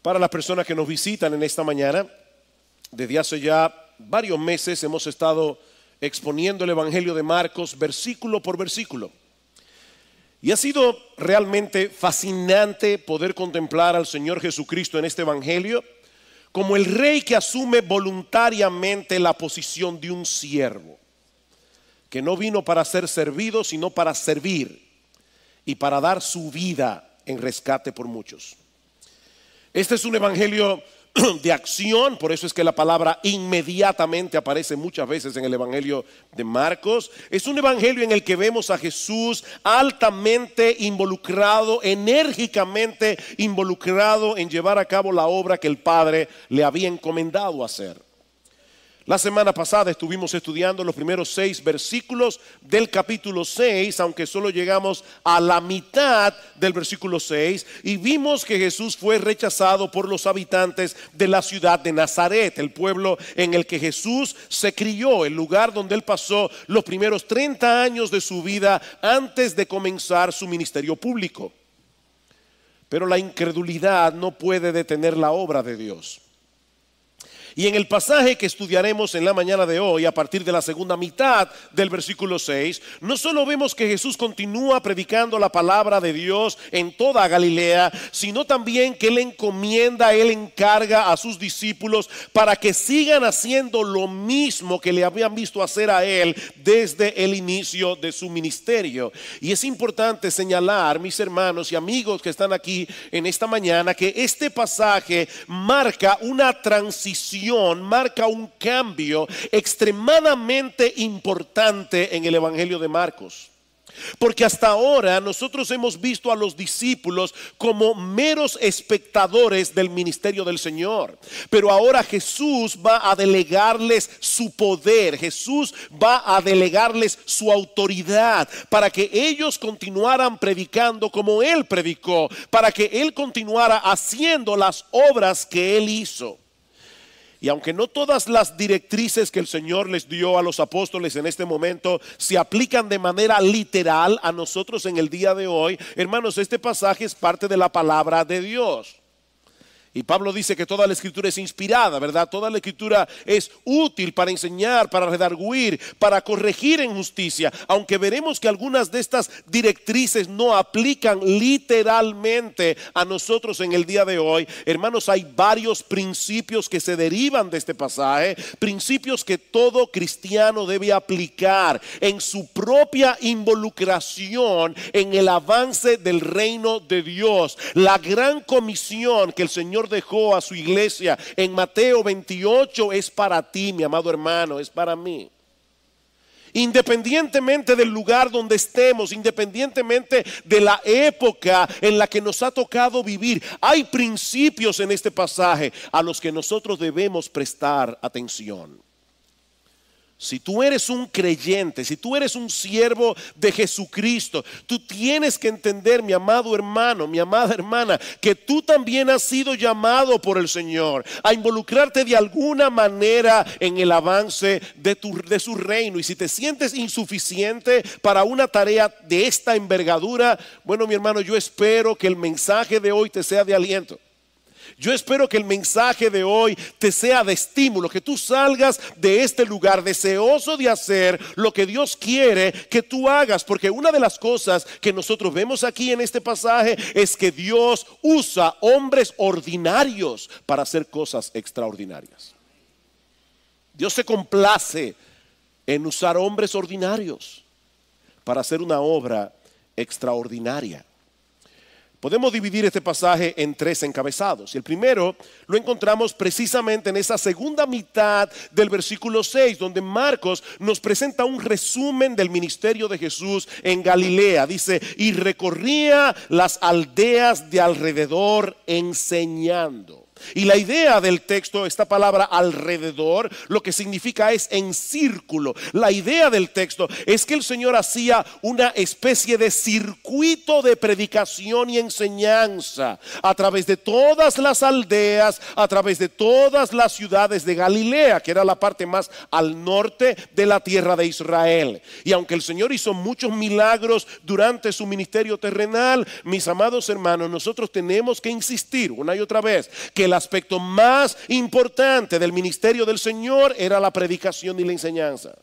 Para las personas que nos visitan en esta mañana, desde hace ya varios meses hemos estado exponiendo el Evangelio de Marcos versículo por versículo. Y ha sido realmente fascinante poder contemplar al Señor Jesucristo en este Evangelio como el Rey que asume voluntariamente la posición de un siervo, que no vino para ser servido, sino para servir y para dar su vida en rescate por muchos. Este es un evangelio de acción, por eso es que la palabra inmediatamente aparece muchas veces en el evangelio de Marcos. Es un evangelio en el que vemos a Jesús altamente involucrado, enérgicamente involucrado en llevar a cabo la obra que el Padre le había encomendado hacer. La semana pasada estuvimos estudiando los primeros 6 versículos del capítulo 6, aunque solo llegamos a la mitad del versículo 6, y vimos que Jesús fue rechazado por los habitantes de la ciudad de Nazaret, el pueblo en el que Jesús se crió, el lugar donde él pasó los primeros 30 años de su vida antes de comenzar su ministerio público. Pero la incredulidad no puede detener la obra de Dios. Y en el pasaje que estudiaremos en la mañana de hoy, a partir de la segunda mitad del versículo 6, no solo vemos que Jesús continúa predicando la palabra de Dios en toda Galilea, sino también que Él encomienda, Él encarga a sus discípulos para que sigan haciendo lo mismo que le habían visto hacer a Él desde el inicio de su ministerio. Y es importante señalar, mis hermanos y amigos que están aquí en esta mañana, que este pasaje marca una transición, marca un cambio extremadamente importante en el Evangelio de Marcos. Porque hasta ahora nosotros hemos visto a los discípulos como meros espectadores del ministerio del Señor. Pero ahora Jesús va a delegarles su poder, Jesús va a delegarles su autoridad para que ellos continuaran predicando como Él predicó, para que Él continuara haciendo las obras que Él hizo. Y aunque no todas las directrices que el Señor les dio a los apóstoles en este momento se aplican de manera literal a nosotros en el día de hoy, hermanos, este pasaje es parte de la palabra de Dios. Y Pablo dice que toda la escritura es inspirada, ¿verdad? Toda la escritura es útil para enseñar, para redarguir, para corregir en justicia. Aunque veremos que algunas de estas directrices no aplican literalmente a nosotros en el día de hoy, hermanos, hay varios principios que se derivan de este pasaje, principios que todo cristiano debe aplicar en su propia involucración en el avance del reino de Dios. La gran comisión que el Señor dejó a su iglesia en Mateo 28 es para ti, mi amado hermano, es para mí. Independientemente del lugar donde estemos, independientemente de la época en la que nos ha tocado vivir, hay principios en este pasaje a los que nosotros debemos prestar atención. Si tú eres un creyente, si tú eres un siervo de Jesucristo, tú tienes que entender, mi amado hermano, mi amada hermana, que tú también has sido llamado por el Señor a involucrarte de alguna manera en el avance de su reino. Y si te sientes insuficiente para una tarea de esta envergadura, bueno, mi hermano, yo espero que el mensaje de hoy te sea de aliento. Yo espero que el mensaje de hoy te sea de estímulo, que tú salgas de este lugar deseoso de hacer lo que Dios quiere que tú hagas. Porque una de las cosas que nosotros vemos aquí en este pasaje es que Dios usa hombres ordinarios para hacer cosas extraordinarias. Dios se complace en usar hombres ordinarios para hacer una obra extraordinaria. Podemos dividir este pasaje en 3 encabezados. Y el primero lo encontramos precisamente en esa segunda mitad del versículo 6, donde Marcos nos presenta un resumen del ministerio de Jesús en Galilea. Dice, y recorría las aldeas de alrededor enseñando. Y la idea del texto, esta palabra alrededor, lo que significa es en círculo. La idea del texto es que el Señor hacía una especie de circuito de predicación y enseñanza a través de todas las aldeas, a través de todas las ciudades de Galilea, que era la parte más al norte de la tierra de Israel. Y aunque el Señor hizo muchos milagros durante su ministerio terrenal, mis amados hermanos, nosotros tenemos que insistir una y otra vez que el aspecto más importante del ministerio del Señor era la predicación y la enseñanza.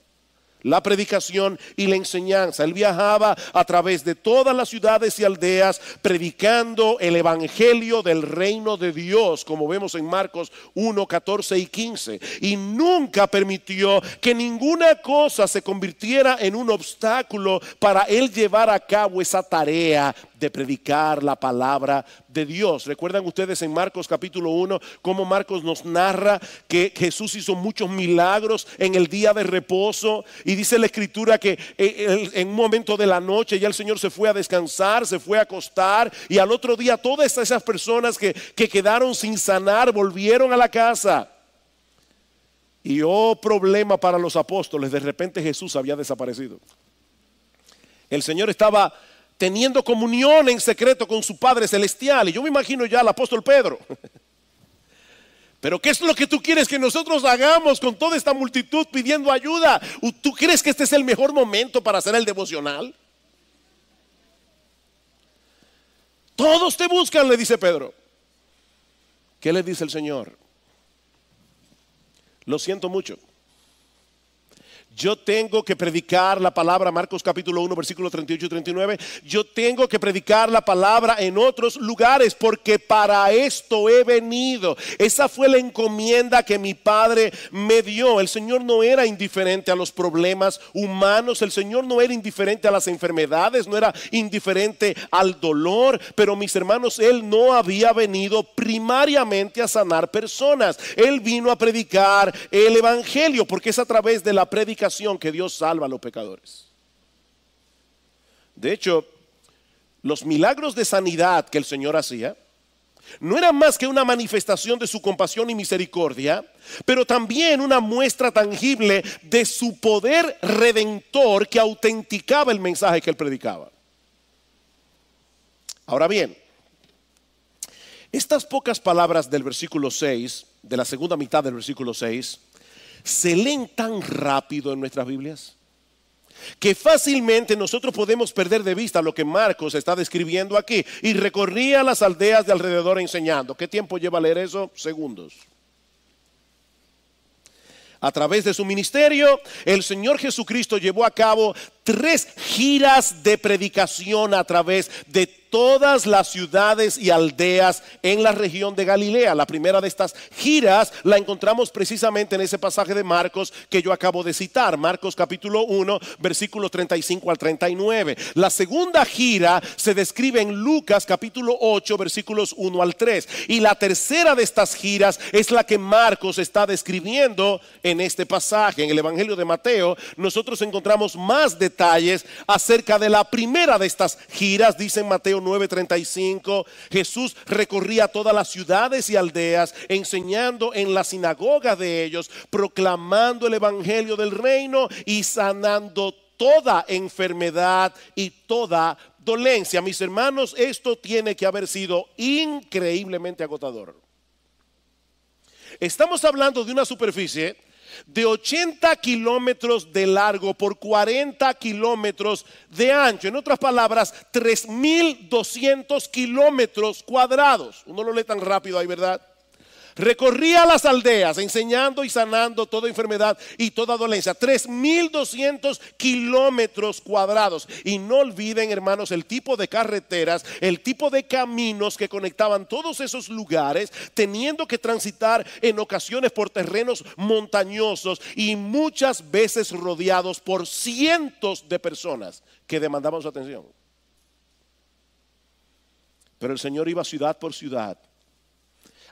La predicación y la enseñanza. Él viajaba a través de todas las ciudades y aldeas predicando el evangelio del reino de Dios, como vemos en Marcos 1, 14 y 15. Y nunca permitió que ninguna cosa se convirtiera en un obstáculo para él llevar a cabo esa tarea de predicar la palabra de Dios. ¿Recuerdan ustedes en Marcos capítulo 1 cómo Marcos nos narra que Jesús hizo muchos milagros en el día de reposo? Y dice la escritura que en un momento de la noche ya el Señor se fue a descansar, se fue a acostar, y al otro día todas esas personas que quedaron sin sanar volvieron a la casa. Y problema para los apóstoles, de repente Jesús había desaparecido. El Señor estaba teniendo comunión en secreto con su Padre Celestial. Y yo me imagino ya al apóstol Pedro. Pero ¿qué es lo que tú quieres que nosotros hagamos con toda esta multitud pidiendo ayuda? ¿Tú crees que este es el mejor momento para hacer el devocional? Todos te buscan, le dice Pedro. ¿Qué le dice el Señor? Lo siento mucho. Yo tengo que predicar la palabra, Marcos capítulo 1, versículos 38 y 39. Yo tengo que predicar la palabra en otros lugares porque para esto he venido. Esa fue la encomienda que mi Padre me dio. El Señor no era indiferente a los problemas humanos. El Señor no era indiferente a las enfermedades, no era indiferente al dolor. Pero mis hermanos, Él no había venido primariamente a sanar personas. Él vino a predicar el evangelio porque es a través de la predicación que Dios salva a los pecadores. De hecho, los milagros de sanidad que el Señor hacía no eran más que una manifestación de su compasión y misericordia, pero también una muestra tangible de su poder redentor que autenticaba el mensaje que él predicaba. Ahora bien, estas pocas palabras del versículo 6, de la segunda mitad del versículo 6, se leen tan rápido en nuestras Biblias que fácilmente nosotros podemos perder de vista lo que Marcos está describiendo aquí. Y recorría las aldeas de alrededor enseñando. ¿Qué tiempo lleva leer eso? Segundos. A través de su ministerio, el Señor Jesucristo llevó a cabo 3 giras de predicación a través de todas las ciudades y aldeas en la región de Galilea. La primera de estas giras la encontramos precisamente en ese pasaje de Marcos que yo acabo de citar, Marcos capítulo 1, versículos 35 al 39. La segunda gira se describe en Lucas capítulo 8, versículos 1 al 3. Y la tercera de estas giras es la que Marcos está describiendo en este pasaje. En el Evangelio de Mateo nosotros encontramos más detalles acerca de la primera de estas giras. Dice en Mateo 9:35, Jesús recorría todas las ciudades y aldeas, enseñando en las sinagogas de ellos, proclamando el evangelio del reino y sanando toda enfermedad y toda dolencia. Mis hermanos, esto tiene que haber sido increíblemente agotador. Estamos hablando de una superficie de 80 kilómetros de largo por 40 kilómetros de ancho. En otras palabras, 3.200 kilómetros cuadrados. Uno lo lee tan rápido ahí, ¿verdad? Recorría las aldeas enseñando y sanando toda enfermedad y toda dolencia. 3.200 kilómetros cuadrados. Y no olviden, hermanos, el tipo de carreteras, el tipo de caminos que conectaban todos esos lugares, teniendo que transitar en ocasiones por terrenos montañosos y muchas veces rodeados por cientos de personas que demandaban su atención. Pero el Señor iba ciudad por ciudad,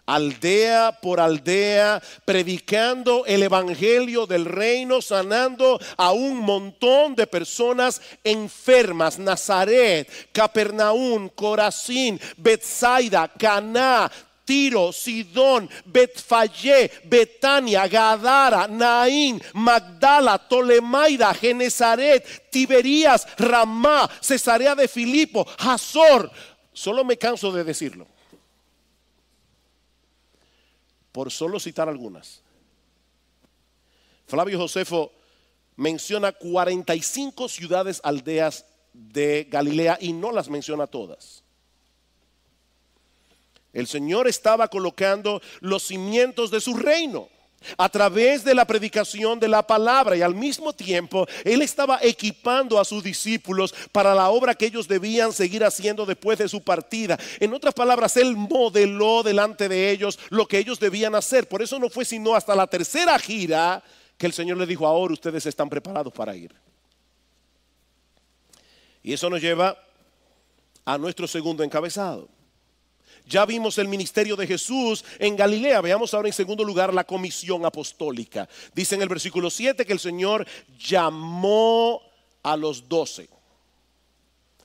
aldea por aldea, predicando el evangelio del reino, sanando a un montón de personas enfermas. Nazaret, Capernaum, Corazín, Betsaida, Caná, Tiro, Sidón, Betfallé, Betania, Gadara, Naín, Magdala, Tolemaida, Genezaret, Tiberías, Ramá, Cesarea de Filipo, Hazor. Solo me canso de decirlo, por solo citar algunas. Flavio Josefo menciona 45 ciudades, aldeas de Galilea y no las menciona todas. El Señor estaba colocando los cimientos de su reino a través de la predicación de la palabra, y al mismo tiempo Él estaba equipando a sus discípulos para la obra que ellos debían seguir haciendo después de su partida. En otras palabras, Él modeló delante de ellos lo que ellos debían hacer. Por eso no fue sino hasta la tercera gira que el Señor les dijo: ahora ustedes están preparados para ir. Y eso nos lleva a nuestro segundo encabezado. Ya vimos el ministerio de Jesús en Galilea. Veamos ahora en segundo lugar la comisión apostólica. Dice en el versículo 7 que el Señor llamó a los 12.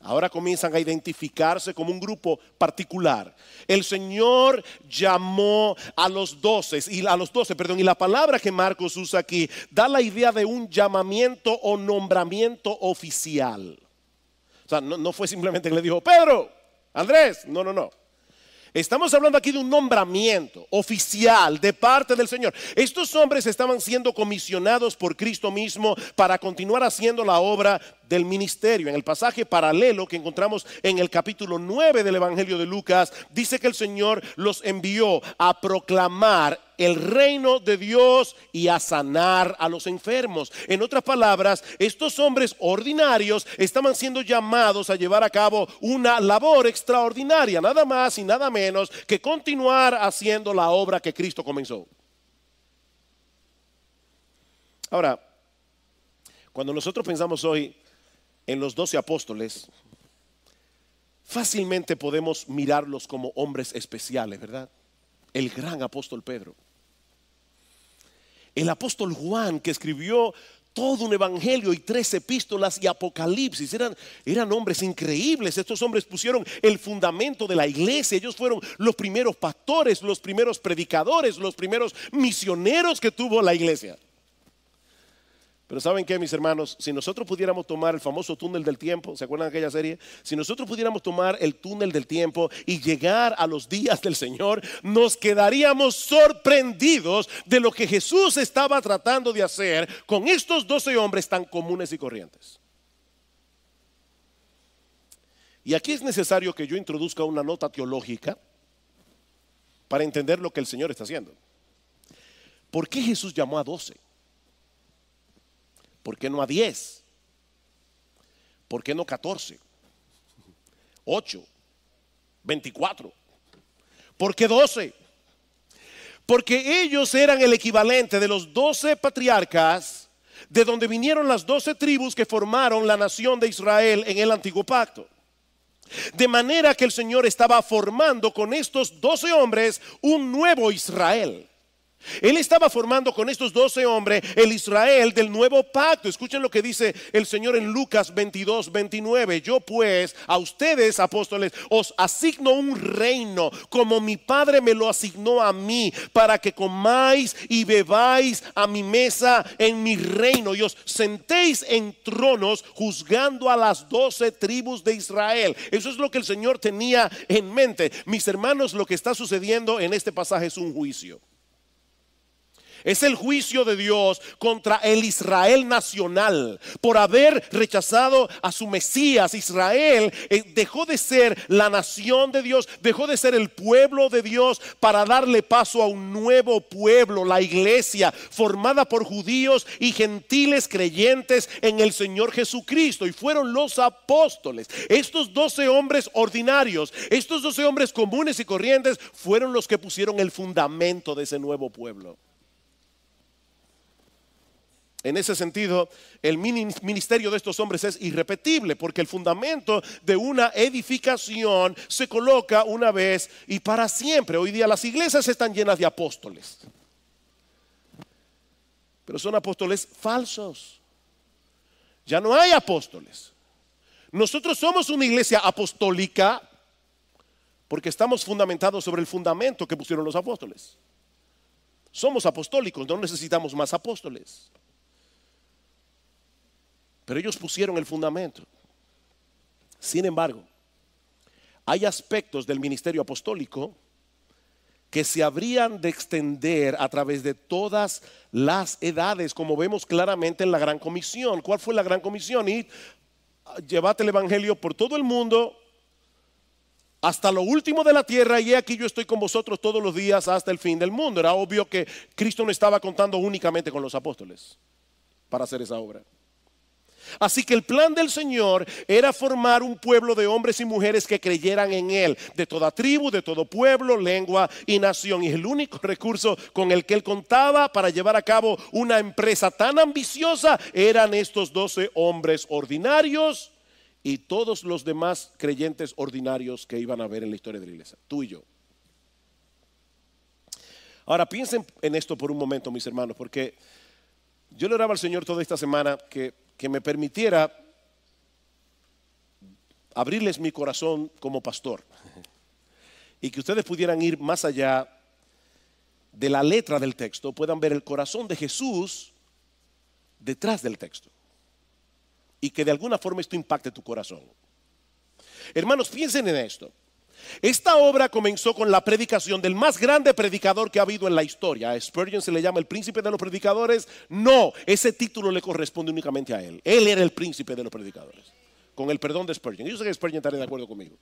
Ahora comienzan a identificarse como un grupo particular. El Señor llamó a los 12 y la palabra que Marcos usa aquí da la idea de un llamamiento o nombramiento oficial. O sea, no fue simplemente que le dijo: Pedro, Andrés, no. Estamos hablando aquí de un nombramiento oficial de parte del Señor. Estos hombres estaban siendo comisionados por Cristo mismo para continuar haciendo la obra del ministerio. En el pasaje paralelo que encontramos en el capítulo 9 del Evangelio de Lucas, dice que el Señor los envió a proclamar el reino de Dios y a sanar a los enfermos. En otras palabras, estos hombres ordinarios estaban siendo llamados a llevar a cabo una labor extraordinaria, nada más y nada menos que continuar haciendo la obra que Cristo comenzó. Ahora, cuando nosotros pensamos hoy en los 12 apóstoles, fácilmente podemos mirarlos como hombres especiales, ¿verdad? El gran apóstol Pedro, el apóstol Juan, que escribió todo un evangelio y 3 epístolas y Apocalipsis. Eran hombres increíbles. Estos hombres pusieron el fundamento de la iglesia. Ellos fueron los primeros pastores, los primeros predicadores, los primeros misioneros que tuvo la iglesia. Pero ¿saben qué, mis hermanos? Si nosotros pudiéramos tomar el famoso túnel del tiempo, ¿se acuerdan de aquella serie? Si nosotros pudiéramos tomar el túnel del tiempo y llegar a los días del Señor, nos quedaríamos sorprendidos de lo que Jesús estaba tratando de hacer con estos 12 hombres tan comunes y corrientes. Y aquí es necesario que yo introduzca una nota teológica para entender lo que el Señor está haciendo. ¿Por qué Jesús llamó a 12? ¿Por qué no a 10? ¿Por qué no 14? 8, 24. ¿Por qué 12? Porque ellos eran el equivalente de los 12 patriarcas, de donde vinieron las 12 tribus que formaron la nación de Israel en el antiguo pacto. De manera que el Señor estaba formando con estos 12 hombres un nuevo Israel. Él estaba formando con estos 12 hombres el Israel del nuevo pacto. Escuchen lo que dice el Señor en Lucas 22:29. Yo pues a ustedes, apóstoles, os asigno un reino como mi Padre me lo asignó a mí, para que comáis y bebáis a mi mesa en mi reino y os sentéis en tronos juzgando a las 12 tribus de Israel. Eso es lo que el Señor tenía en mente. Mis hermanos, lo que está sucediendo en este pasaje es un juicio. Es el juicio de Dios contra el Israel nacional por haber rechazado a su Mesías. Israel dejó de ser la nación de Dios, dejó de ser el pueblo de Dios para darle paso a un nuevo pueblo, la iglesia, formada por judíos y gentiles creyentes en el Señor Jesucristo. Y fueron los apóstoles, estos 12 hombres ordinarios, estos 12 hombres comunes y corrientes, fueron los que pusieron el fundamento de ese nuevo pueblo. En ese sentido, el ministerio de estos hombres es irrepetible, porque el fundamento de una edificación se coloca una vez y para siempre. Hoy día las iglesias están llenas de apóstoles, pero son apóstoles falsos. Ya no hay apóstoles. Nosotros somos una iglesia apostólica, Porque estamos fundamentados sobre el fundamento que pusieron los apóstoles. Somos apostólicos, no necesitamos más apóstoles. Pero ellos pusieron el fundamento. Sin embargo, hay aspectos del ministerio apostólico que se habrían de extender a través de todas las edades, como vemos claramente en la Gran Comisión. ¿Cuál fue la Gran Comisión? Y llevate el evangelio por todo el mundo hasta lo último de la tierra, y aquí yo estoy con vosotros todos los días hasta el fin del mundo. Era obvio que Cristo no estaba contando únicamente con los apóstoles para hacer esa obra. Así que el plan del Señor era formar un pueblo de hombres y mujeres que creyeran en Él, de toda tribu, de todo pueblo, lengua y nación. Y el único recurso con el que Él contaba para llevar a cabo una empresa tan ambiciosa eran estos 12 hombres ordinarios y todos los demás creyentes ordinarios que iban a ver en la historia de la iglesia, tú y yo. Ahora piensen en esto por un momento, mis hermanos, porque yo le oraba al Señor toda esta semana que me permitiera abrirles mi corazón como pastor y que ustedes pudieran ir más allá de la letra del texto, puedan ver el corazón de Jesús detrás del texto y que de alguna forma esto impacte tu corazón. Hermanos, piensen en esto. Esta obra comenzó con la predicación del más grande predicador que ha habido en la historia. A Spurgeon se le llama el príncipe de los predicadores. No, ese título le corresponde únicamente a él. Él era el príncipe de los predicadores, con el perdón de Spurgeon. Yo sé que Spurgeon estará de acuerdo conmigo.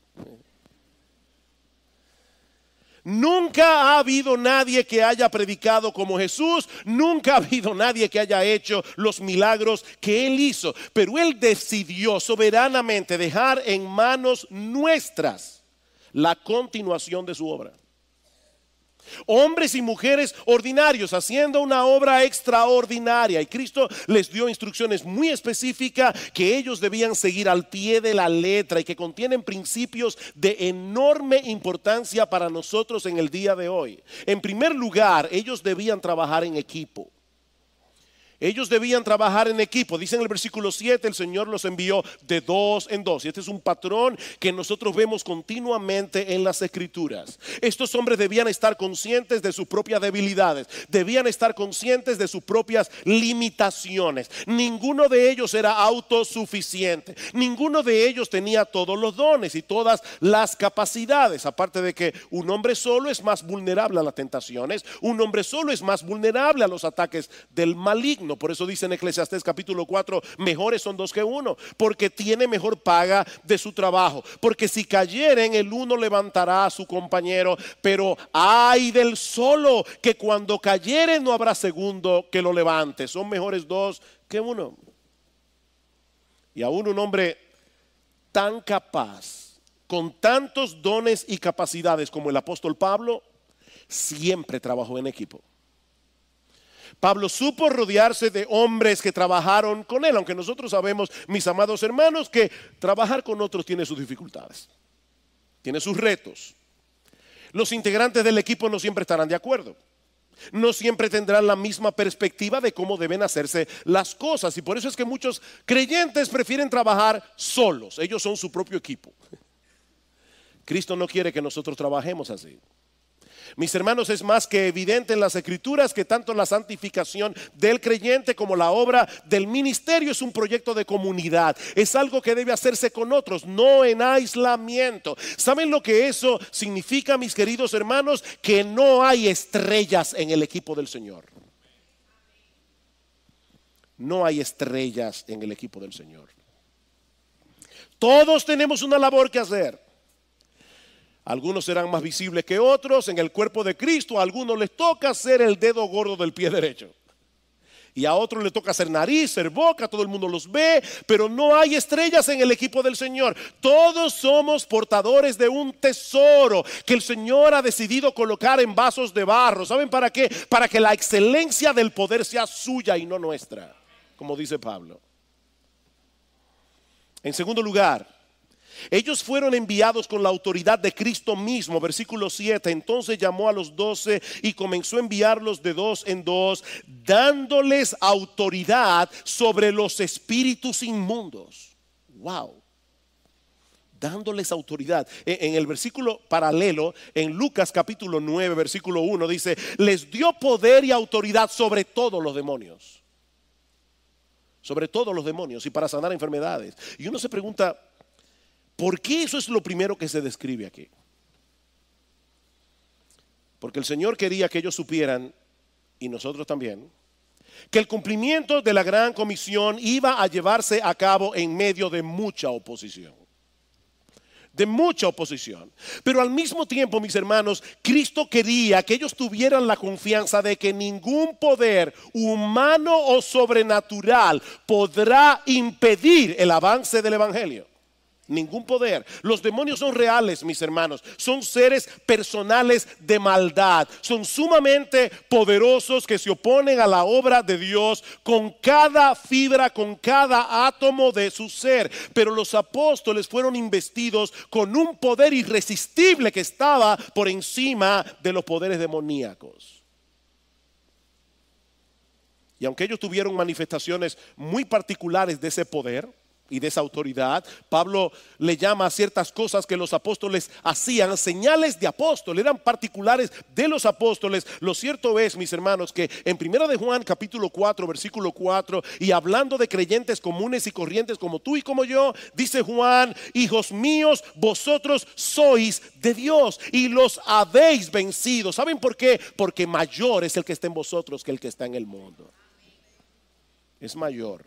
Nunca ha habido nadie que haya predicado como Jesús. Nunca ha habido nadie que haya hecho los milagros que Él hizo. Pero Él decidió soberanamente dejar en manos nuestras la continuación de su obra. Hombres y mujeres ordinarios haciendo una obra extraordinaria, y Cristo les dio instrucciones muy específicas que ellos debían seguir al pie de la letra y que contienen principios de enorme importancia para nosotros en el día de hoy. En primer lugar, ellos debían trabajar en equipo. Ellos debían trabajar en equipo. Dice en el versículo 7, el Señor los envió de dos en dos. Y este es un patrón que nosotros vemos continuamente en las Escrituras. Estos hombres debían estar conscientes de sus propias debilidades. Debían estar conscientes de sus propias limitaciones. Ninguno de ellos era autosuficiente. Ninguno de ellos tenía todos los dones y todas las capacidades. Aparte de que un hombre solo es más vulnerable a las tentaciones. Un hombre solo es más vulnerable a los ataques del maligno. Por eso dice en Eclesiastés capítulo 4, mejores son dos que uno, porque tiene mejor paga de su trabajo. Porque si cayeren, el uno levantará a su compañero, pero ay del solo, que cuando cayere no habrá segundo que lo levante. Son mejores dos que uno. Y aún un hombre tan capaz, con tantos dones y capacidades como el apóstol Pablo, siempre trabajó en equipo. Pablo supo rodearse de hombres que trabajaron con él, aunque nosotros sabemos, mis amados hermanos, que trabajar con otros tiene sus dificultades, tiene sus retos. Los integrantes del equipo no siempre estarán de acuerdo, no siempre tendrán la misma perspectiva de cómo deben hacerse las cosas, y por eso es que muchos creyentes prefieren trabajar solos. Ellos son su propio equipo. Cristo no quiere que nosotros trabajemos así. Mis hermanos, es más que evidente en las Escrituras que tanto la santificación del creyente como la obra del ministerio es un proyecto de comunidad. Es algo que debe hacerse con otros, no en aislamiento. ¿Saben lo que eso significa, mis queridos hermanos? Que no hay estrellas en el equipo del Señor. No hay estrellas en el equipo del Señor. Todos tenemos una labor que hacer. Algunos serán más visibles que otros. En el cuerpo de Cristo a algunos les toca ser el dedo gordo del pie derecho, y a otros les toca ser nariz, ser boca. Todo el mundo los ve, pero no hay estrellas en el equipo del Señor. Todos somos portadores de un tesoro que el Señor ha decidido colocar en vasos de barro. ¿Saben para qué? Para que la excelencia del poder sea suya y no nuestra, como dice Pablo. En segundo lugar, ellos fueron enviados con la autoridad de Cristo mismo. Versículo 7, entonces llamó a los 12 y comenzó a enviarlos de dos en dos, dándoles autoridad sobre los espíritus inmundos. Wow. dándoles autoridad. En el versículo paralelo, en Lucas capítulo 9, versículo 1, dice, les dio poder y autoridad sobre todos los demonios. Sobre todos los demonios y para sanar enfermedades. Y uno se pregunta, ¿por qué eso es lo primero que se describe aquí? Porque el Señor quería que ellos supieran, y nosotros también, que el cumplimiento de la gran comisión iba a llevarse a cabo en medio de mucha oposición. De mucha oposición. Pero al mismo tiempo, mis hermanos, Cristo quería que ellos tuvieran la confianza de que ningún poder humano o sobrenatural podrá impedir el avance del evangelio. Ningún poder. Los demonios son reales, mis hermanos. Son seres personales de maldad. Son sumamente poderosos que se oponen a la obra de Dios con cada fibra, con cada átomo de su ser. Pero los apóstoles fueron investidos con un poder irresistible que estaba por encima de los poderes demoníacos. Y aunque ellos tuvieron manifestaciones muy particulares de ese poder y de esa autoridad, Pablo le llama a ciertas cosas que los apóstoles hacían señales de apóstol, eran particulares de los apóstoles. Lo cierto es, mis hermanos, que en 1 de Juan capítulo 4 versículo 4, y hablando de creyentes comunes y corrientes como tú y como yo, dice Juan, hijos míos, vosotros sois de Dios y los habéis vencido. ¿Saben por qué? Porque mayor es el que está en vosotros que el que está en el mundo. Es mayor.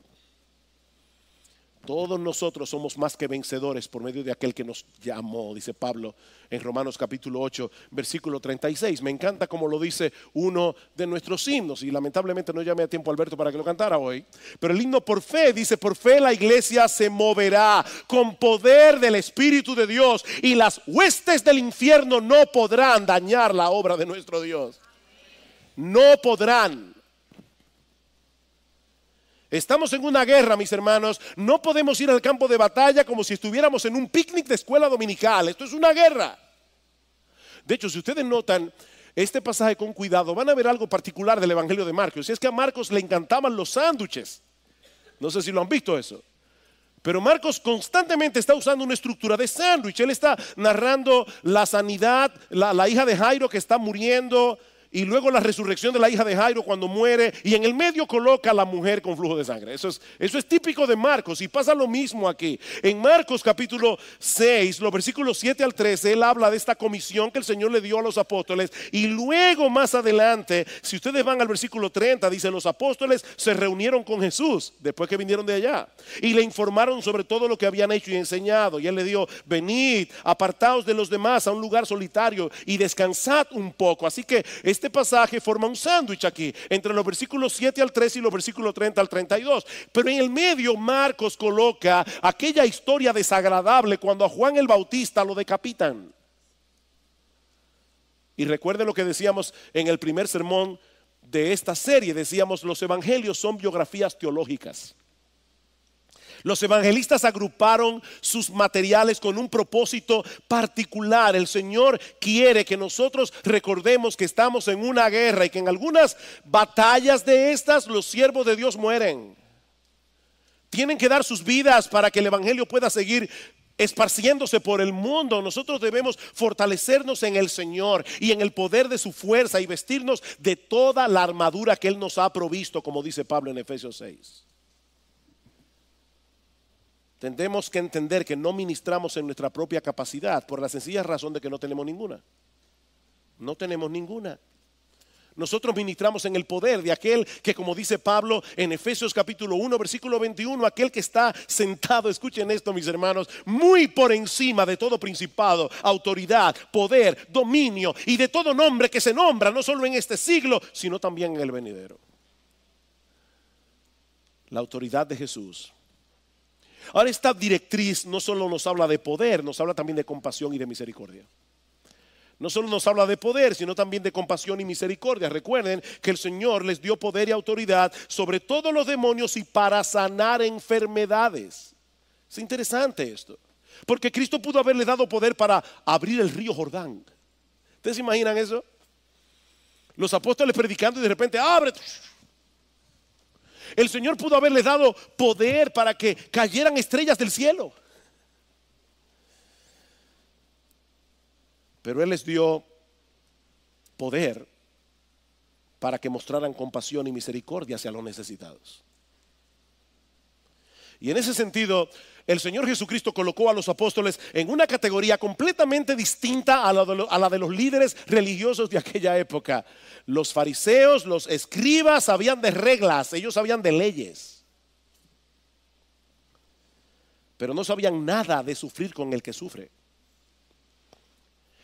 Todos nosotros somos más que vencedores por medio de aquel que nos llamó, dice Pablo en Romanos capítulo 8, versículo 36. Me encanta como lo dice uno de nuestros himnos, y lamentablemente no llamé a tiempo a Alberto para que lo cantara hoy. Pero el himno por fe dice, por fe la iglesia se moverá con poder del Espíritu de Dios, y las huestes del infierno no podrán dañar la obra de nuestro Dios. No podrán. Estamos en una guerra, mis hermanos. No podemos ir al campo de batalla como si estuviéramos en un picnic de escuela dominical. Esto es una guerra. De hecho, si ustedes notan este pasaje con cuidado, van a ver algo particular del Evangelio de Marcos. Y es que a Marcos le encantaban los sándwiches. No sé si lo han visto eso. Pero Marcos constantemente está usando una estructura de sándwich. Él está narrando la sanidad, la hija de Jairo que está muriendo, y luego la resurrección de la hija de Jairo cuando muere, y en el medio coloca a la mujer con flujo de sangre. Eso es típico de Marcos, y pasa lo mismo aquí. En Marcos capítulo 6, los versículos 7 al 13, él habla de esta comisión que el Señor le dio a los apóstoles, y luego más adelante, si ustedes van al versículo 30, dice, los apóstoles se reunieron con Jesús después que vinieron de allá, y le informaron sobre todo lo que habían hecho y enseñado, y él le dijo, venid, apartaos de los demás a un lugar solitario y descansad un poco. Así que este pasaje forma un sándwich aquí entre los versículos 7 al 13 y los versículos 30 al 32. Pero en el medio Marcos coloca aquella historia desagradable cuando a Juan el Bautista lo decapitan. Y recuerden lo que decíamos en el primer sermón de esta serie. Decíamos, los evangelios son biografías teológicas. Los evangelistas agruparon sus materiales con un propósito particular. El Señor quiere que nosotros recordemos que estamos en una guerra y que en algunas batallas de estas los siervos de Dios mueren. Tienen que dar sus vidas para que el evangelio pueda seguir esparciéndose por el mundo. Nosotros debemos fortalecernos en el Señor y en el poder de su fuerza y vestirnos de toda la armadura que Él nos ha provisto, como dice Pablo en Efesios 6. Tendremos que entender que no ministramos en nuestra propia capacidad por la sencilla razón de que no tenemos ninguna. No tenemos ninguna. Nosotros ministramos en el poder de aquel que, como dice Pablo en Efesios capítulo 1 versículo 21, aquel que está sentado, escuchen esto mis hermanos, muy por encima de todo principado, autoridad, poder, dominio y de todo nombre que se nombra, no solo en este siglo, sino también en el venidero. La autoridad de Jesús. Ahora, esta directriz no solo nos habla de poder, nos habla también de compasión y de misericordia. No solo nos habla de poder, sino también de compasión y misericordia. Recuerden que el Señor les dio poder y autoridad sobre todos los demonios y para sanar enfermedades. Es interesante esto, porque Cristo pudo haberle dado poder para abrir el río Jordán. ¿Ustedes se imaginan eso? Los apóstoles predicando y de repente abre. El Señor pudo haberles dado poder para que cayeran estrellas del cielo. Pero Él les dio poder para que mostraran compasión y misericordia hacia los necesitados. Y en ese sentido, el Señor Jesucristo colocó a los apóstoles en una categoría completamente distinta a la de los líderes religiosos de aquella época. Los fariseos, los escribas sabían de reglas, ellos sabían de leyes, pero no sabían nada de sufrir con el que sufre.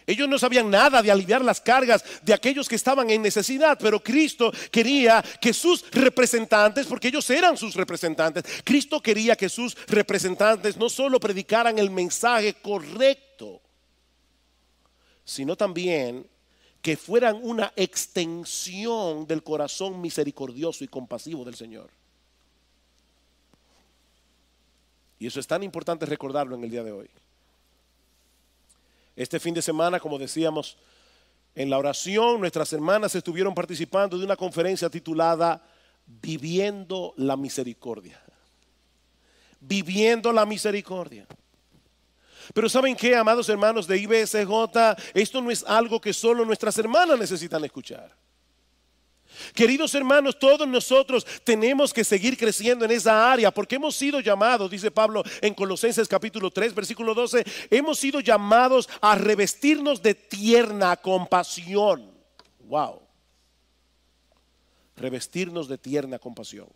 Ellos no sabían nada de aliviar las cargas de aquellos que estaban en necesidad, pero Cristo quería que sus representantes, porque ellos eran sus representantes, Cristo quería que sus representantes no solo predicaran el mensaje correcto, sino también que fueran una extensión del corazón misericordioso y compasivo del Señor. Y eso es tan importante recordarlo en el día de hoy. Este fin de semana, como decíamos, en la oración, nuestras hermanas estuvieron participando de una conferencia titulada Viviendo la Misericordia. Viviendo la Misericordia. Pero ¿saben qué, amados hermanos de IBSJ? Esto no es algo que solo nuestras hermanas necesitan escuchar. Queridos hermanos, todos nosotros tenemos que seguir creciendo en esa área, porque hemos sido llamados, dice Pablo en Colosenses capítulo 3 versículo 12, hemos sido llamados a revestirnos de tierna compasión. Wow. Revestirnos de tierna compasión.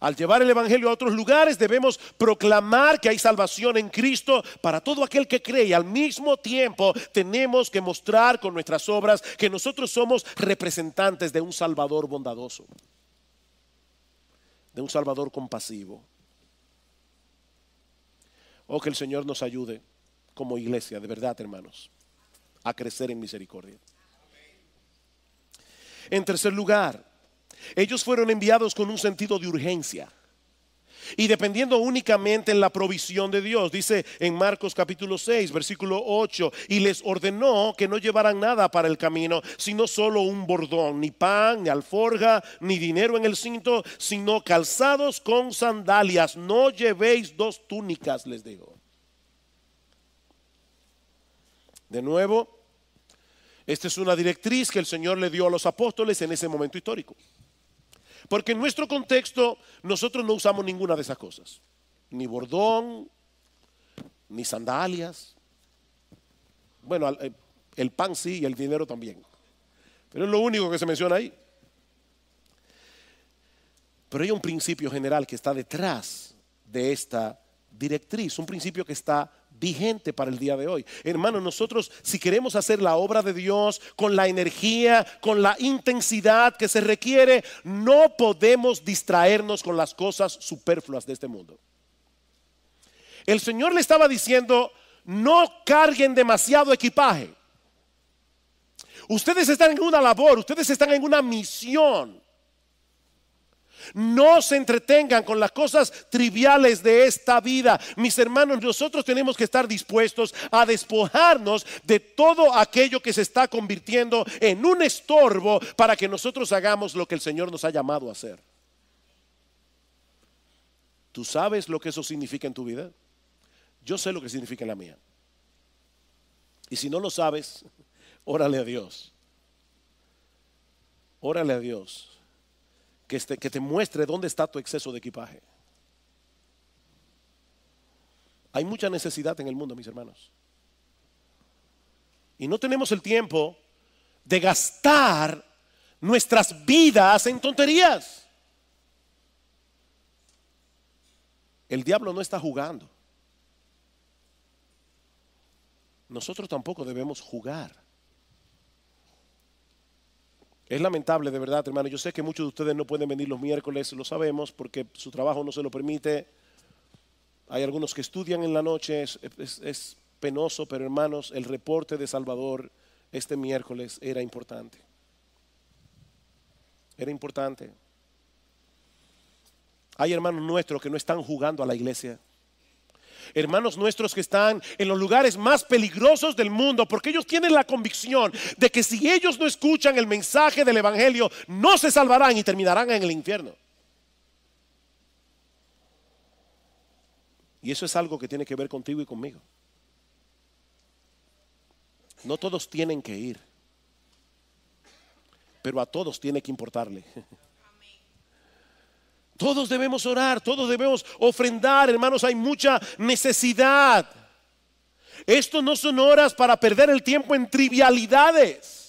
Al llevar el evangelio a otros lugares, debemos proclamar que hay salvación en Cristo para todo aquel que cree, y al mismo tiempo tenemos que mostrar con nuestras obras que nosotros somos representantes de un Salvador bondadoso, de un Salvador compasivo. Oh, que el Señor nos ayude como iglesia, de verdad, hermanos, a crecer en misericordia. En tercer lugar, ellos fueron enviados con un sentido de urgencia y dependiendo únicamente en la provisión de Dios. Dice en Marcos capítulo 6 versículo 8, y les ordenó que no llevaran nada para el camino, sino solo un bordón, ni pan, ni alforja, ni dinero en el cinto, sino calzados con sandalias. No llevéis dos túnicas, les digo. De nuevo, esta es una directriz que el Señor le dio a los apóstoles en ese momento histórico. Porque en nuestro contexto nosotros no usamos ninguna de esas cosas. Ni bordón, ni sandalias. Bueno, el pan sí y el dinero también. Pero es lo único que se menciona ahí. Pero hay un principio general que está detrás de esta directriz. Un principio que está vigente para el día de hoy. Hermanos, nosotros si queremos hacer la obra de Dios con la energía, con la intensidad que se requiere, no podemos distraernos con las cosas superfluas de este mundo. El Señor le estaba diciendo, no carguen demasiado equipaje. Ustedes están en una labor, ustedes están en una misión. No se entretengan con las cosas triviales de esta vida. Mis hermanos, nosotros tenemos que estar dispuestos a despojarnos de todo aquello que se está convirtiendo en un estorbo para que nosotros hagamos lo que el Señor nos ha llamado a hacer. ¿Tú sabes lo que eso significa en tu vida? Yo sé lo que significa en la mía. Y si no lo sabes, órale a Dios. Órale a Dios. Que te muestre dónde está tu exceso de equipaje. Hay mucha necesidad en el mundo, mis hermanos. Y no tenemos el tiempo de gastar nuestras vidas en tonterías. El diablo no está jugando. Nosotros tampoco debemos jugar. Es lamentable, de verdad, hermano. Yo sé que muchos de ustedes no pueden venir los miércoles, lo sabemos, porque su trabajo no se lo permite. Hay algunos que estudian en la noche, es penoso, pero hermanos, el reporte de Salvador este miércoles era importante. Era importante. Hay hermanos nuestros que no están jugando a la iglesia. Hermanos nuestros que están en los lugares más peligrosos del mundo, porque ellos tienen la convicción de que si ellos no escuchan el mensaje del evangelio, no se salvarán y terminarán en el infierno. Y eso es algo que tiene que ver contigo y conmigo. No todos tienen que ir, pero a todos tiene que importarle. Todos debemos orar, todos debemos ofrendar, hermanos, hay mucha necesidad. Esto no son horas para perder el tiempo en trivialidades.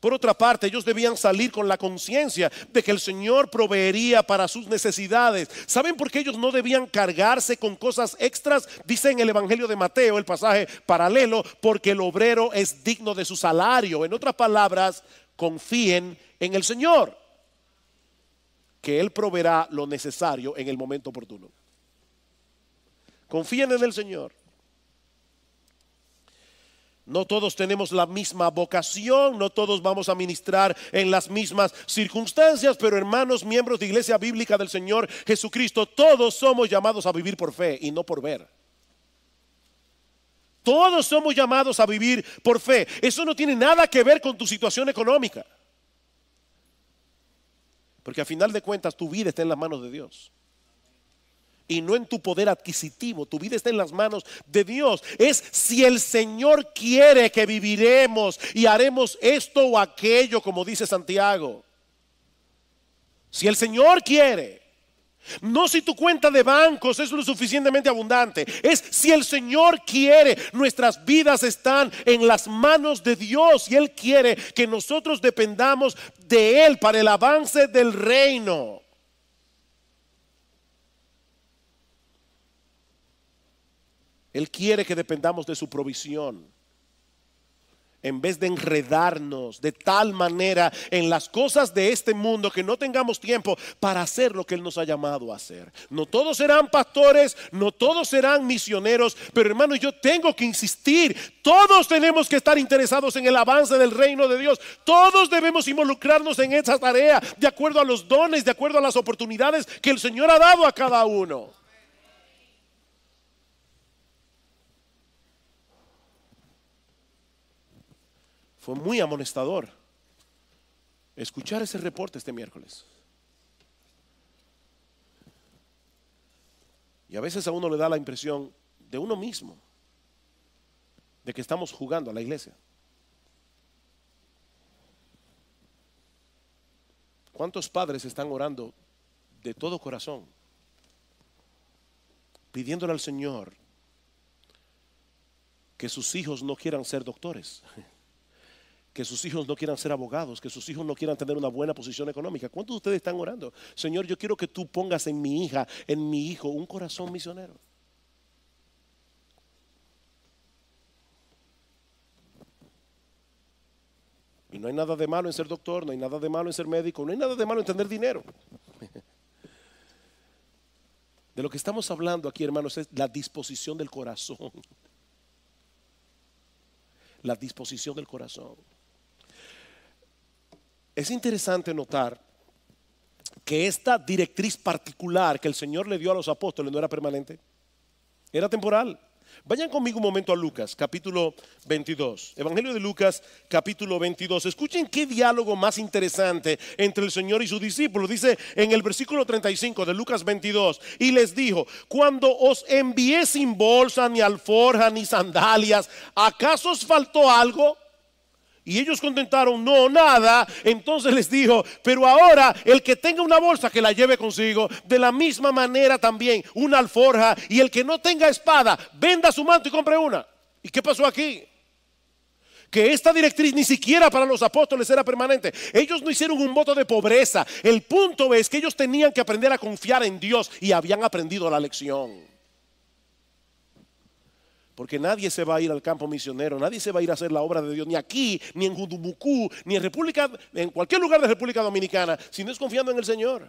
Por otra parte, ellos debían salir con la conciencia de que el Señor proveería para sus necesidades. ¿Saben por qué ellos no debían cargarse con cosas extras? Dice en el Evangelio de Mateo, el pasaje paralelo, porque el obrero es digno de su salario. En otras palabras, confíen en el Señor, que Él proveerá lo necesario en el momento oportuno. Confíen en el Señor. No todos tenemos la misma vocación, no todos vamos a ministrar en las mismas circunstancias, pero hermanos, miembros de Iglesia Bíblica del Señor Jesucristo, todos somos llamados a vivir por fe y no por ver. Todos somos llamados a vivir por fe. Eso no tiene nada que ver con tu situación económica, porque a final de cuentas tu vida está en las manos de Dios y no en tu poder adquisitivo. Tu vida está en las manos de Dios. Es si el Señor quiere que viviremos y haremos esto o aquello, como dice Santiago. Si el Señor quiere, no si tu cuenta de bancos es lo suficientemente abundante, es si el Señor quiere. Nuestras vidas están en las manos de Dios y Él quiere que nosotros dependamos de Él para el avance del reino. Él quiere que dependamos de su provisión, en vez de enredarnos de tal manera en las cosas de este mundo que no tengamos tiempo para hacer lo que Él nos ha llamado a hacer. No todos serán pastores, no todos serán misioneros, pero hermanos, yo tengo que insistir, todos tenemos que estar interesados en el avance del reino de Dios. Todos debemos involucrarnos en esa tarea de acuerdo a los dones, de acuerdo a las oportunidades que el Señor ha dado a cada uno. Fue muy amonestador escuchar ese reporte este miércoles. Y a veces a uno le da la impresión de uno mismo, de que estamos jugando a la iglesia. ¿Cuántos padres están orando de todo corazón, pidiéndole al Señor que sus hijos no quieran ser doctores, que sus hijos no quieran ser abogados, que sus hijos no quieran tener una buena posición económica? ¿Cuántos de ustedes están orando? Señor, yo quiero que tú pongas en mi hija, en mi hijo, un corazón misionero. Y no hay nada de malo en ser doctor, no hay nada de malo en ser médico, no hay nada de malo en tener dinero. De lo que estamos hablando aquí, hermanos, es la disposición del corazón. La disposición del corazón. Es interesante notar que esta directriz particular que el Señor le dio a los apóstoles no era permanente, era temporal. Vayan conmigo un momento a Lucas, capítulo 22. Evangelio de Lucas, capítulo 22. Escuchen qué diálogo más interesante entre el Señor y sus discípulos. Dice en el versículo 35 de Lucas 22: y les dijo: cuando os envié sin bolsa, ni alforja, ni sandalias, ¿acaso os faltó algo? Y ellos contestaron: no, nada. Entonces les dijo: pero ahora el que tenga una bolsa, que la lleve consigo. De la misma manera también una alforja. Y el que no tenga espada, venda su manto y compre una. ¿Y qué pasó aquí? Que esta directriz ni siquiera para los apóstoles era permanente. Ellos no hicieron un voto de pobreza. El punto es que ellos tenían que aprender a confiar en Dios y habían aprendido la lección. Porque nadie se va a ir al campo misionero, nadie se va a ir a hacer la obra de Dios, ni aquí, ni en Judumucú, ni en cualquier lugar de República Dominicana, si no es confiando en el Señor.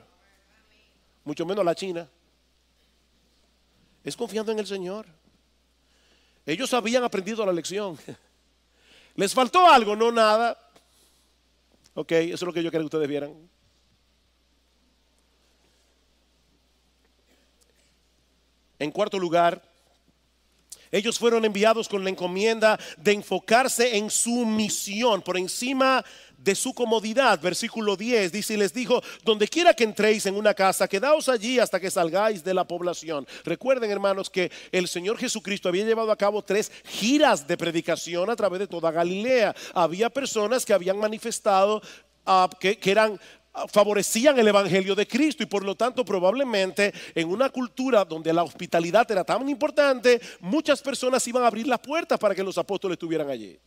Mucho menos la China. Es confiando en el Señor. Ellos habían aprendido la lección. ¿Les faltó algo? No, nada. Ok, eso es lo que yo quería que ustedes vieran. En cuarto lugar, Ellos fueron enviados con la encomienda de enfocarse en su misión por encima de su comodidad. Versículo 10 dice: y les dijo, donde quiera que entréis en una casa, quedaos allí hasta que salgáis de la población. Recuerden, hermanos, que el Señor Jesucristo había llevado a cabo 3 giras de predicación a través de toda Galilea. Había personas que habían manifestado que favorecían el evangelio de Cristo, y por lo tanto probablemente en una cultura donde la hospitalidad era tan importante, muchas personas iban a abrir las puertas para que los apóstoles estuvieran allí.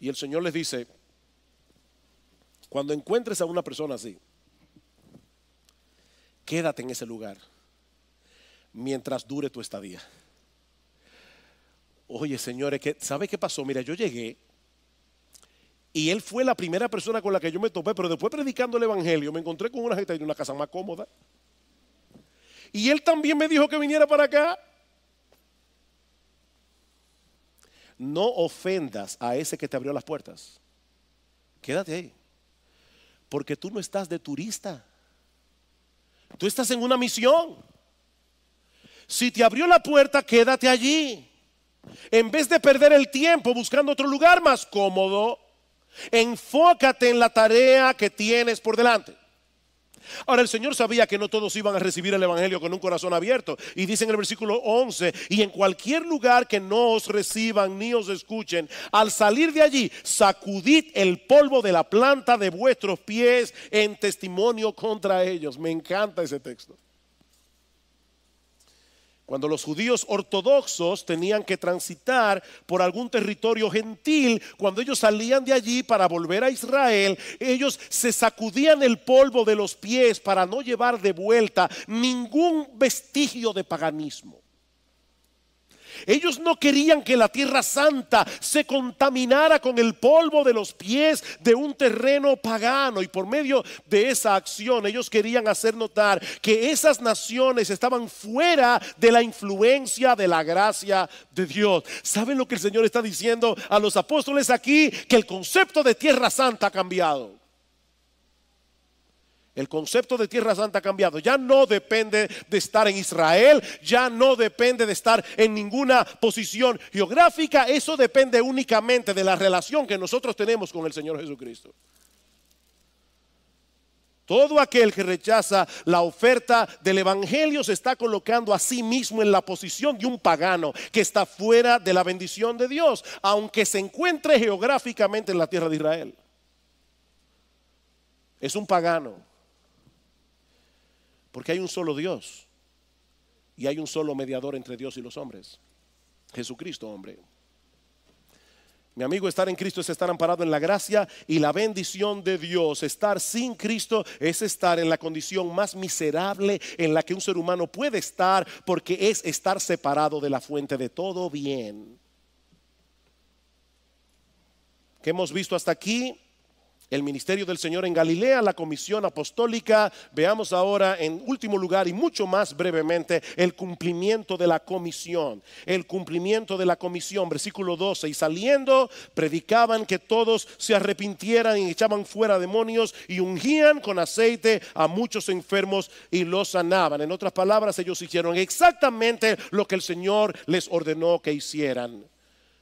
Y el Señor les dice: cuando encuentres a una persona así, quédate en ese lugar mientras dure tu estadía. Oye, señores, ¿sabe qué pasó? Mira, yo llegué y él fue la primera persona con la que yo me topé, pero después predicando el evangelio me encontré con una gente en una casa más cómoda. Y él también me dijo que viniera para acá. No ofendas a ese que te abrió las puertas. Quédate ahí, porque tú no estás de turista. Tú estás en una misión. Si te abrió la puerta, quédate allí. En vez de perder el tiempo buscando otro lugar más cómodo, enfócate en la tarea que tienes por delante. Ahora, el Señor sabía que no todos iban a recibir el evangelio con un corazón abierto, y dice en el versículo 11: y en cualquier lugar que no os reciban ni os escuchen, al salir de allí, sacudid el polvo de la planta de vuestros pies en testimonio contra ellos. Me encanta ese texto. Cuando los judíos ortodoxos tenían que transitar por algún territorio gentil, cuando ellos salían de allí para volver a Israel, ellos se sacudían el polvo de los pies para no llevar de vuelta ningún vestigio de paganismo. Ellos no querían que la tierra santa se contaminara con el polvo de los pies de un terreno pagano, y por medio de esa acción ellos querían hacer notar que esas naciones estaban fuera de la influencia de la gracia de Dios. ¿Saben lo que el Señor está diciendo a los apóstoles aquí? Que el concepto de tierra santa ha cambiado. El concepto de tierra santa ha cambiado. Ya no depende de estar en Israel, ya no depende de estar en ninguna posición geográfica. Eso depende únicamente de la relación que nosotros tenemos con el Señor Jesucristo. Todo aquel que rechaza la oferta del evangelio se está colocando a sí mismo en la posición de un pagano que está fuera de la bendición de Dios, aunque se encuentre geográficamente en la tierra de Israel. Es un pagano. Porque hay un solo Dios y hay un solo mediador entre Dios y los hombres: Jesucristo, hombre. Mi amigo, estar en Cristo es estar amparado en la gracia y la bendición de Dios. Estar sin Cristo es estar en la condición más miserable en la que un ser humano puede estar, porque es estar separado de la fuente de todo bien. ¿Qué hemos visto hasta aquí? El ministerio del Señor en Galilea, la comisión apostólica. Veamos ahora, en último lugar y mucho más brevemente, el cumplimiento de la comisión. El cumplimiento de la comisión, versículo 12: y saliendo predicaban que todos se arrepintieran y echaban fuera demonios y ungían con aceite a muchos enfermos y los sanaban. En otras palabras, ellos hicieron exactamente lo que el Señor les ordenó que hicieran: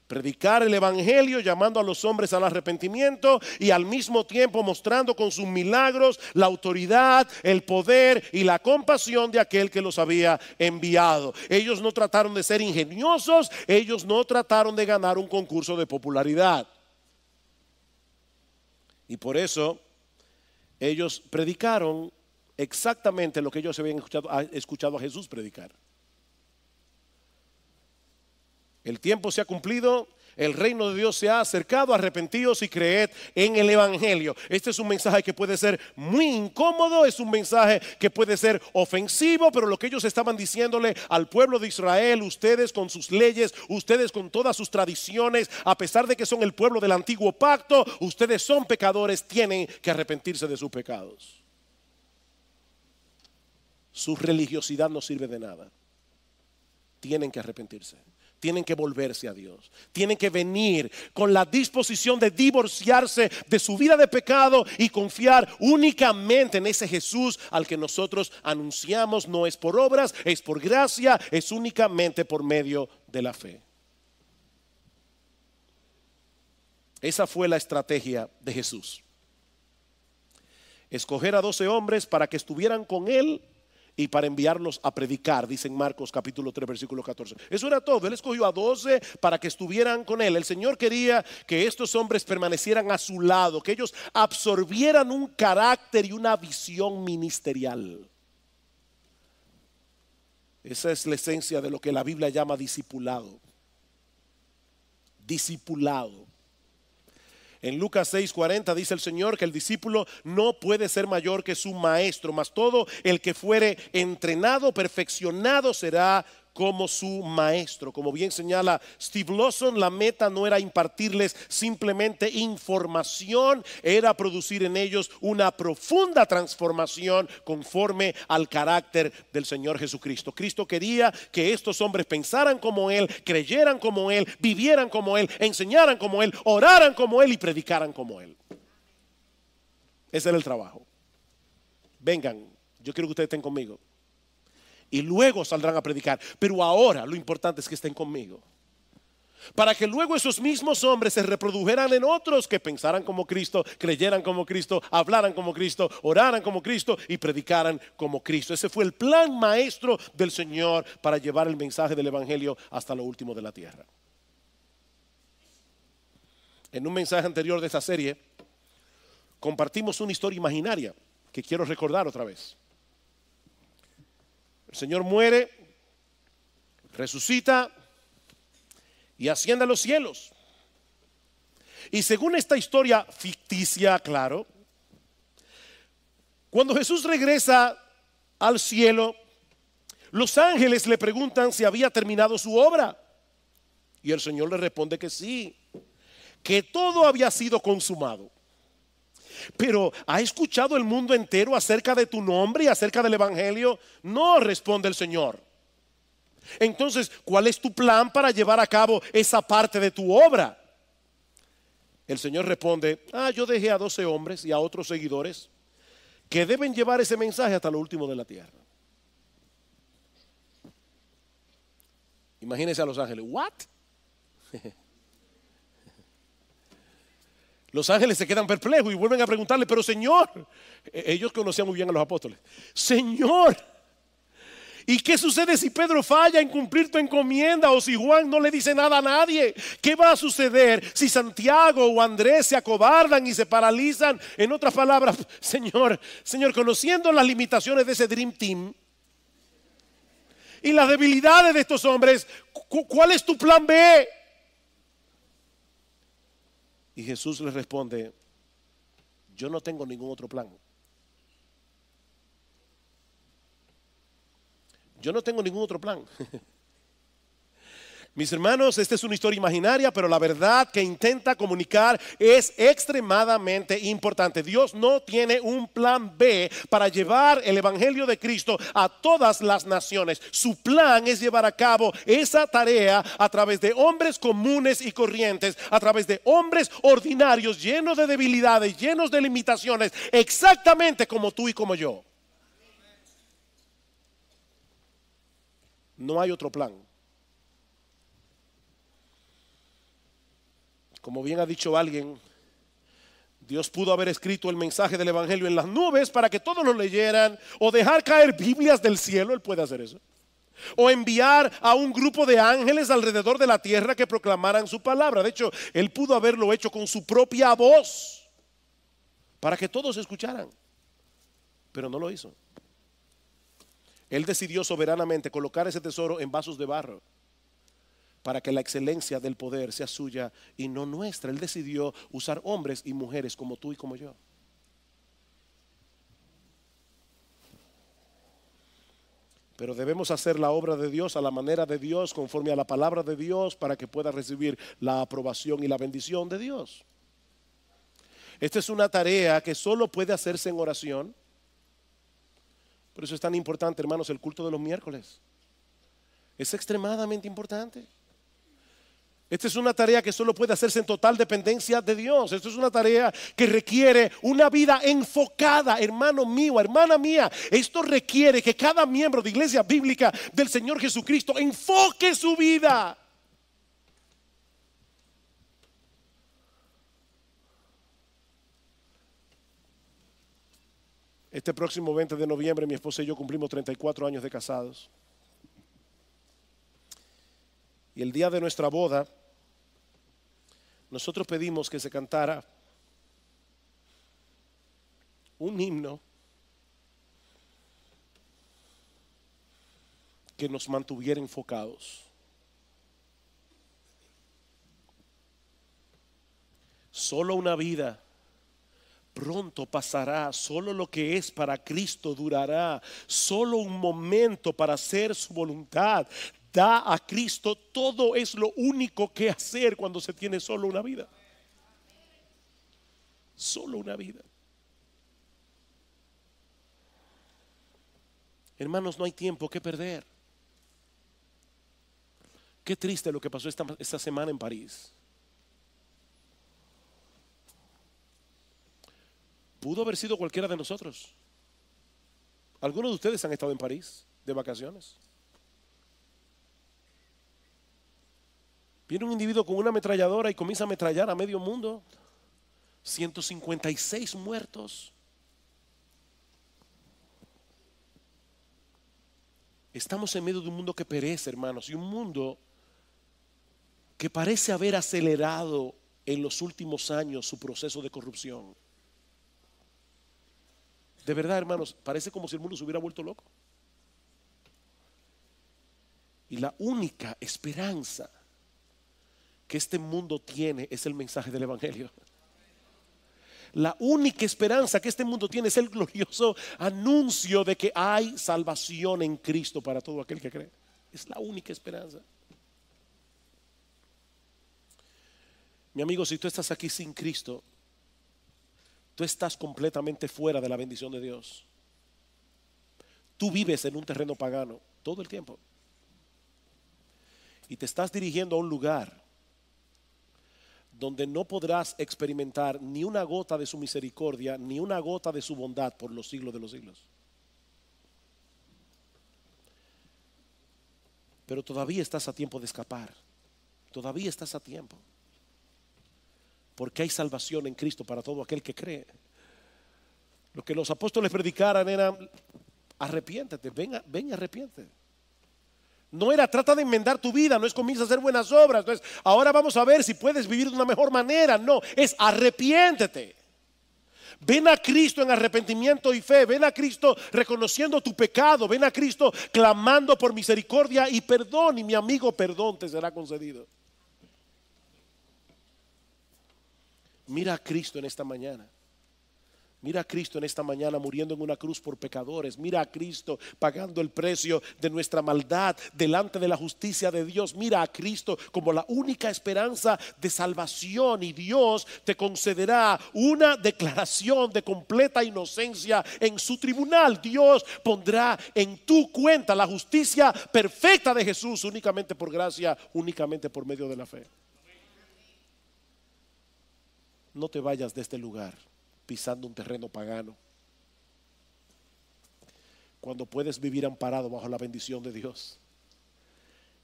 predicar el evangelio, llamando a los hombres al arrepentimiento y al mismo tiempo mostrando con sus milagros la autoridad, el poder y la compasión de aquel que los había enviado. Ellos no trataron de ser ingeniosos, ellos no trataron de ganar un concurso de popularidad. Y por eso ellos predicaron exactamente lo que ellos habían escuchado a Jesús predicar. El tiempo se ha cumplido, el reino de Dios se ha acercado, arrepentíos y creed en el evangelio. Este es un mensaje que puede ser muy incómodo, es un mensaje que puede ser ofensivo, pero lo que ellos estaban diciéndole al pueblo de Israel: ustedes con sus leyes, ustedes con todas sus tradiciones, a pesar de que son el pueblo del antiguo pacto, ustedes son pecadores, tienen que arrepentirse de sus pecados. Su religiosidad no sirve de nada. Tienen que arrepentirse. tienen que volverse a Dios. Tienen que venir con la disposición de divorciarse de su vida de pecado y confiar únicamente en ese Jesús al que nosotros anunciamos. No es por obras, es por gracia, es únicamente por medio de la fe. Esa fue la estrategia de Jesús. Escoger a 12 hombres para que estuvieran con él y para enviarlos a predicar, dice en Marcos capítulo 3 versículo 14. Eso era todo. Él escogió a 12 para que estuvieran con él. El Señor quería que estos hombres permanecieran a su lado, que ellos absorbieran un carácter y una visión ministerial. Esa es la esencia de lo que la Biblia llama discipulado. Discipulado. En Lucas 6:40 dice el Señor que el discípulo no puede ser mayor que su maestro, mas todo el que fuere entrenado, perfeccionado será como su maestro. Como bien señala Steve Lawson, la meta no era impartirles simplemente información, era producir en ellos una profunda transformación conforme al carácter del Señor Jesucristo. Cristo quería que estos hombres pensaran como Él, creyeran como Él, vivieran como Él, enseñaran como Él, oraran como Él y predicaran como Él. Ese era el trabajo. Vengan, yo quiero que ustedes estén conmigo. Y luego saldrán a predicar. Pero ahora lo importante es que estén conmigo. Para que luego esos mismos hombres se reprodujeran en otros que pensaran como Cristo, creyeran como Cristo, hablaran como Cristo, oraran como Cristo y predicaran como Cristo. Ese fue el plan maestro del Señor para llevar el mensaje del Evangelio hasta lo último de la tierra. En un mensaje anterior de esta serie compartimos una historia imaginaria que quiero recordar otra vez. El Señor muere, resucita y asciende a los cielos. Y según esta historia ficticia, claro, cuando Jesús regresa al cielo, los ángeles le preguntan si había terminado su obra. Y el Señor le responde que sí, que todo había sido consumado. Pero ¿ha escuchado el mundo entero acerca de tu nombre y acerca del Evangelio? No, responde el Señor. Entonces, ¿cuál es tu plan para llevar a cabo esa parte de tu obra? El Señor responde: yo dejé a 12 hombres y a otros seguidores que deben llevar ese mensaje hasta lo último de la tierra. Imagínense a los ángeles. ¿What? Los ángeles se quedan perplejos y vuelven a preguntarle: pero Señor, ellos conocían muy bien a los apóstoles. Señor, ¿y qué sucede si Pedro falla en cumplir tu encomienda o si Juan no le dice nada a nadie? ¿Qué va a suceder si Santiago o Andrés se acobardan y se paralizan? En otras palabras, Señor, conociendo las limitaciones de ese Dream Team y las debilidades de estos hombres, ¿cuál es tu plan B? Y Jesús le responde: yo no tengo ningún otro plan. Yo no tengo ningún otro plan. Mis hermanos, esta es una historia imaginaria, pero la verdad que intenta comunicar es extremadamente importante. Dios no tiene un plan B para llevar el Evangelio de Cristo a todas las naciones. Su plan es llevar a cabo esa tarea a través de hombres comunes y corrientes, a través de hombres ordinarios, llenos de debilidades, llenos de limitaciones, exactamente como tú y como yo. No hay otro plan. Como bien ha dicho alguien, Dios pudo haber escrito el mensaje del Evangelio en las nubes para que todos lo leyeran, o dejar caer Biblias del cielo. Él puede hacer eso. O enviar a un grupo de ángeles alrededor de la tierra que proclamaran su palabra. De hecho, Él pudo haberlo hecho con su propia voz para que todos escucharan. Pero no lo hizo. Él decidió soberanamente colocar ese tesoro en vasos de barro para que la excelencia del poder sea suya y no nuestra. Él decidió usar hombres y mujeres como tú y como yo. Pero debemos hacer la obra de Dios a la manera de Dios, conforme a la palabra de Dios, para que pueda recibir la aprobación y la bendición de Dios. Esta es una tarea que solo puede hacerse en oración. Por eso es tan importante, hermanos, el culto de los miércoles. Es extremadamente importante. Esta es una tarea que solo puede hacerse en total dependencia de Dios. Esto es una tarea que requiere una vida enfocada, hermano mío, hermana mía. Esto requiere que cada miembro de Iglesia Bíblica del Señor Jesucristo enfoque su vida. Este próximo 20 de noviembre mi esposa y yo cumplimos 34 años de casados. Y el día de nuestra boda, nosotros pedimos que se cantara un himno que nos mantuviera enfocados. Solo una vida pronto pasará, solo lo que es para Cristo durará, solo un momento para hacer su voluntad. Da a Cristo, todo es lo único que hacer cuando se tiene solo una vida. Solo una vida. Hermanos, no hay tiempo que perder. Qué triste lo que pasó esta semana en París. Pudo haber sido cualquiera de nosotros. Algunos de ustedes han estado en París de vacaciones. Viene un individuo con una ametralladora y comienza a ametrallar a medio mundo. 156 muertos. Estamos en medio de un mundo que perece, hermanos, y un mundo que parece haber acelerado en los últimos años su proceso de corrupción. De verdad, hermanos, parece como si el mundo se hubiera vuelto loco. Y la única esperanza que este mundo tiene es el mensaje del Evangelio. La única esperanza que este mundo tiene es el glorioso anuncio de que hay salvación en Cristo para todo aquel que cree. Es la única esperanza. Mi amigo, si tú estás aquí sin Cristo, tú estás completamente fuera de la bendición de Dios. Tú vives en un terreno pagano todo el tiempo y te estás dirigiendo a un lugar donde no podrás experimentar ni una gota de su misericordia, ni una gota de su bondad por los siglos de los siglos. Pero todavía estás a tiempo de escapar. Todavía estás a tiempo. Porque hay salvación en Cristo para todo aquel que cree. Lo que los apóstoles predicaran era: arrepiéntete, ven y arrepiéntete. No era trata de enmendar tu vida, no es comienza a hacer buenas obras, entonces ahora vamos a ver si puedes vivir de una mejor manera. No, es arrepiéntete. Ven a Cristo en arrepentimiento y fe. Ven a Cristo reconociendo tu pecado. Ven a Cristo clamando por misericordia y perdón. Y mi amigo, perdón te será concedido. Mira a Cristo en esta mañana. Mira a Cristo en esta mañana muriendo en una cruz por pecadores. Mira a Cristo pagando el precio de nuestra maldad delante de la justicia de Dios. Mira a Cristo como la única esperanza de salvación, y Dios te concederá una declaración de completa inocencia en su tribunal. Dios pondrá en tu cuenta la justicia perfecta de Jesús únicamente por gracia, únicamente por medio de la fe. No te vayas de este lugar pisando un terreno pagano, cuando puedes vivir amparado bajo la bendición de Dios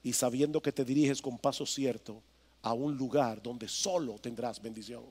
y sabiendo que te diriges con paso cierto a un lugar donde solo tendrás bendición.